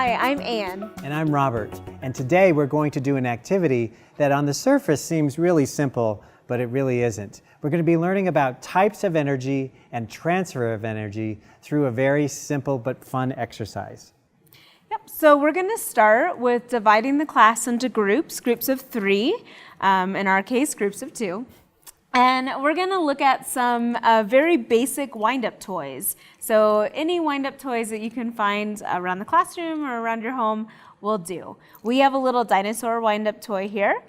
Hi, I'm Anne. And I'm Robert. And today we're going to do an activity that on the surface seems really simple, but it really isn't. We're going to be learning about types of energy and transfer of energy through a very simple but fun exercise. Yep, so we're going to start with dividing the class into groups of 3, in our case, groups of 2. And we're going to look at some very basic wind-up toys. So any wind-up toys that you can find around the classroom or around your home will do. We have a little dinosaur wind-up toy here.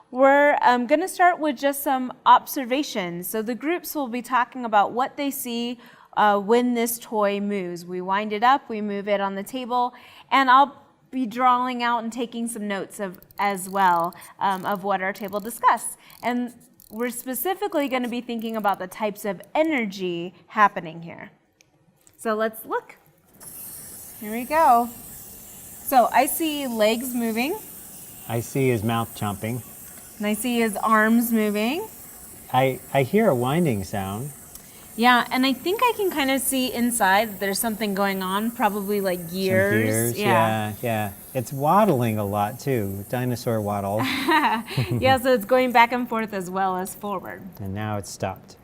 We're going to start with just some observations. So the groups will be talking about what they see when this toy moves. We wind it up, we move it on the table, and I'll be drawing out and taking some notes as well of what our table discussed. And we're specifically going to be thinking about the types of energy happening here. So let's look. Here we go. So I see legs moving. I see his mouth chomping. And I see his arms moving. I hear a winding sound. Yeah, and I think I can kind of see inside that there's something going on, probably like gears. Some gears, yeah. It's waddling a lot too, dinosaur waddle. Yeah, so it's going back and forth as well as forward. And now it's stopped.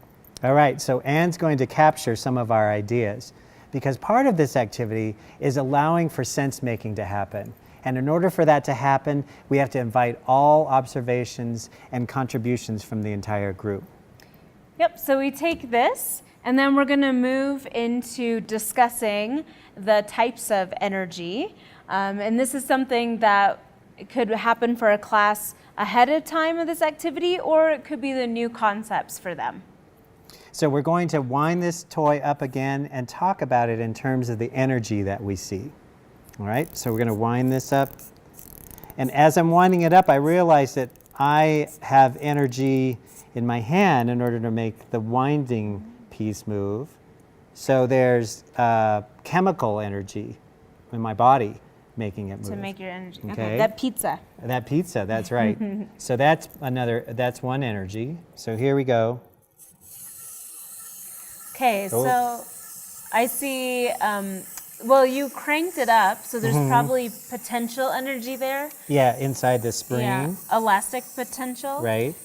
All right, so Anne's going to capture some of our ideas because part of this activity is allowing for sense making to happen. And in order for that to happen, we have to invite all observations and contributions from the entire group. Yep, so we take this and then we're going to move into discussing the types of energy. And this is something that could happen for a class ahead of time of this activity, or it could be the new concepts for them. So we're going to wind this toy up again and talk about it in terms of the energy that we see. All right, so we're going to wind this up. And as I'm winding it up, I realize that I have energy in my hand in order to make the winding piece move. So there's chemical energy in my body making it move. To make your energy. Okay. That pizza. That pizza, that's right. So that's one energy. So here we go. Okay, so I see, well, you cranked it up, so there's probably potential energy there. Yeah, inside the spring. Yeah, elastic potential. Right.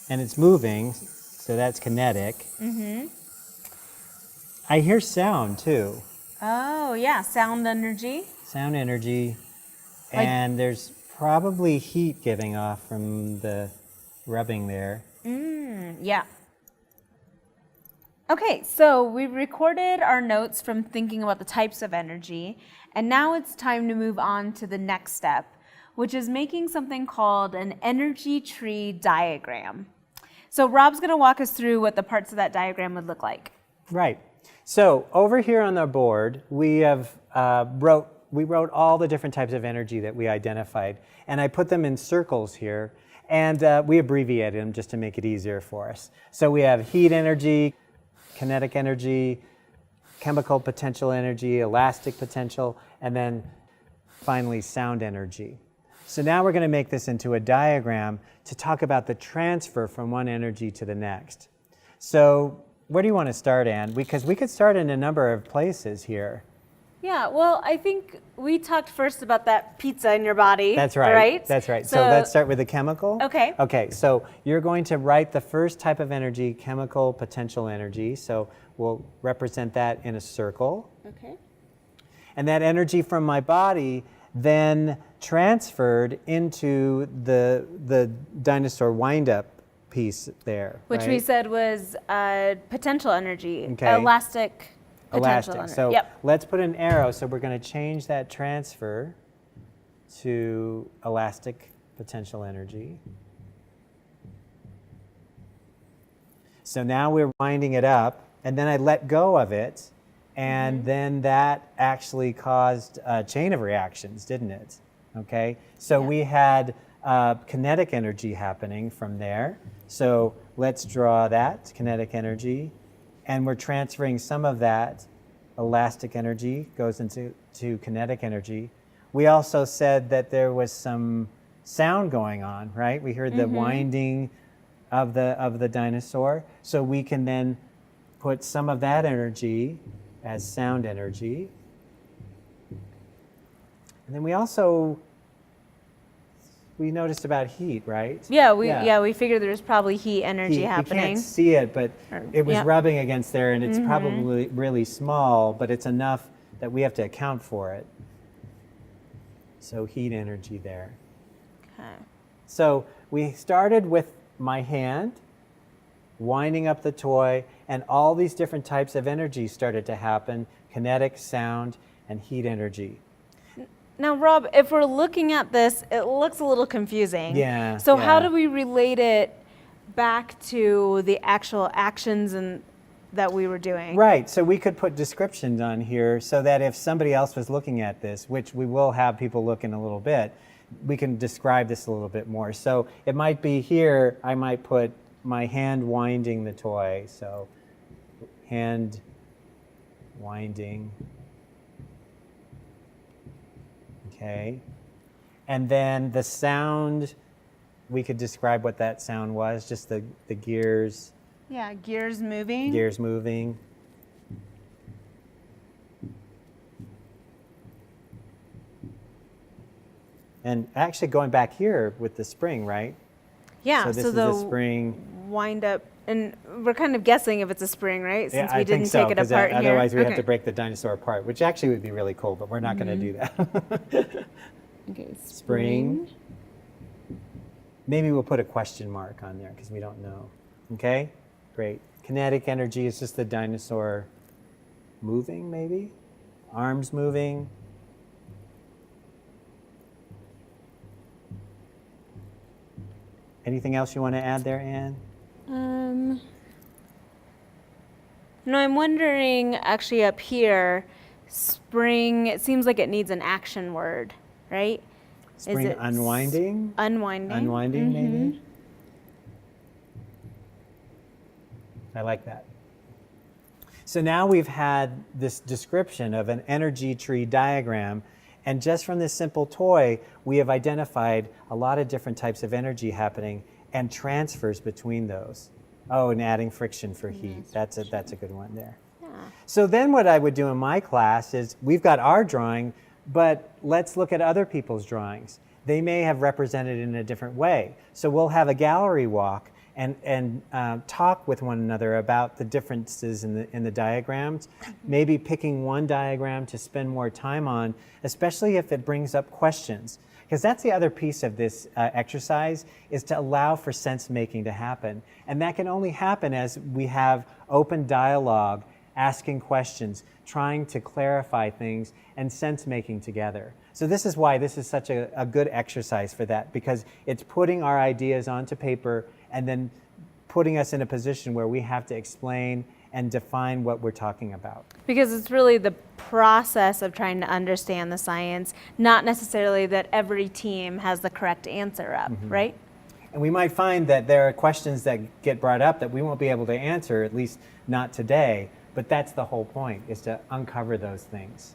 And it's moving, so that's kinetic. I hear sound too. Oh, yeah, sound energy. Sound energy. And there's probably heat giving off from the rubbing there. Yeah. Okay, so we've recorded our notes from thinking about the types of energy, and now it's time to move on to the next step, which is making something called an energy tree diagram. So Rob's going to walk us through what the parts of that diagram would look like. Right. So over here on the board, we have wrote all the different types of energy that we identified, and I put them in circles here, and we abbreviated them just to make it easier for us. So we have heat energy, kinetic energy, chemical potential energy, elastic potential, and then finally sound energy. So now we're going to make this into a diagram to talk about the transfer from one energy to the next. So where do you want to start, Anne? Because we could start in a number of places here. Yeah, well, I think we talked first about that pizza in your body. That's right. Right? That's right. So let's start with the chemical. Okay. Okay, so you're going to write the first type of energy, chemical potential energy. So we'll represent that in a circle. Okay. And that energy from my body then transferred into the dinosaur wind-up piece there. Which right? we said was potential energy, Okay. elastic potential energy. So Yep. let's put an arrow. So we're going to change that transfer to elastic potential energy. So now we're winding it up, and then I let go of it, and then that actually caused a chain of reactions, didn't it? Okay, so we had kinetic energy happening from there. So let's draw that kinetic energy, and we're transferring some of that elastic energy goes into kinetic energy. We also said that there was some sound going on, right? We heard the winding of the dinosaur. So we can then put some of that energy as sound energy. And then we noticed about heat, right? Yeah, we figured there's probably heat energy We happening. can't see it, but it was yeah. rubbing against there, and it's probably really small, but it's enough that we have to account for it. So heat energy there. Okay. So we started with my hand, winding up the toy, and all these different types of energy started to happen: kinetic, sound, and heat energy. Now, Rob, if we're looking at this, it looks a little confusing. Yeah, So how yeah. do we relate it back to the actual actions that we were doing? Right, so we could put descriptions on here so that if somebody else was looking at this, which we will have people look in a little bit, we can describe this a little bit more. So it might be here, I might put my hand winding the toy. So hand winding. Okay. And then the sound, we could describe what that sound was, just the gears. Yeah, gears moving. Gears moving. And actually going back here with the spring, right? Yeah, So this so is the the spring. wind up, and we're kind of guessing if it's a spring, right? Since we I didn't think so, take it 'cause apart here. otherwise we have Okay. to break the dinosaur apart, which actually would be really cool, but we're not going to do that. Okay, Spring. Maybe we'll put a question mark on there because we don't know. Okay, great. Kinetic energy is just the dinosaur moving, maybe? Arms moving. Anything else you want to add there, Anne? No, I'm wondering actually up here, spring, it seems like it needs an action word, right? Spring it unwinding? Unwinding. Unwinding, maybe? I like that. So now we've had this description of an energy tree diagram, and just from this simple toy, we have identified a lot of different types of energy happening and transfers between those. Oh, and adding friction for heat. That's a good one there. Yeah. So then what I would do in my class is, we've got our drawing, but let's look at other people's drawings. They may have represented it in a different way. So we'll have a gallery walk and talk with one another about the differences in the diagrams, maybe picking one diagram to spend more time on, especially if it brings up questions. Because that's the other piece of this exercise, is to allow for sense making to happen. And that can only happen as we have open dialogue, asking questions, trying to clarify things, and sense making together. So this is why this is such a good exercise for that, because it's putting our ideas onto paper and then putting us in a position where we have to explain and define what we're talking about. Because it's really the process of trying to understand the science, not necessarily that every team has the correct answer up, right? And we might find that there are questions that get brought up that we won't be able to answer, at least not today, but that's the whole point, is to uncover those things.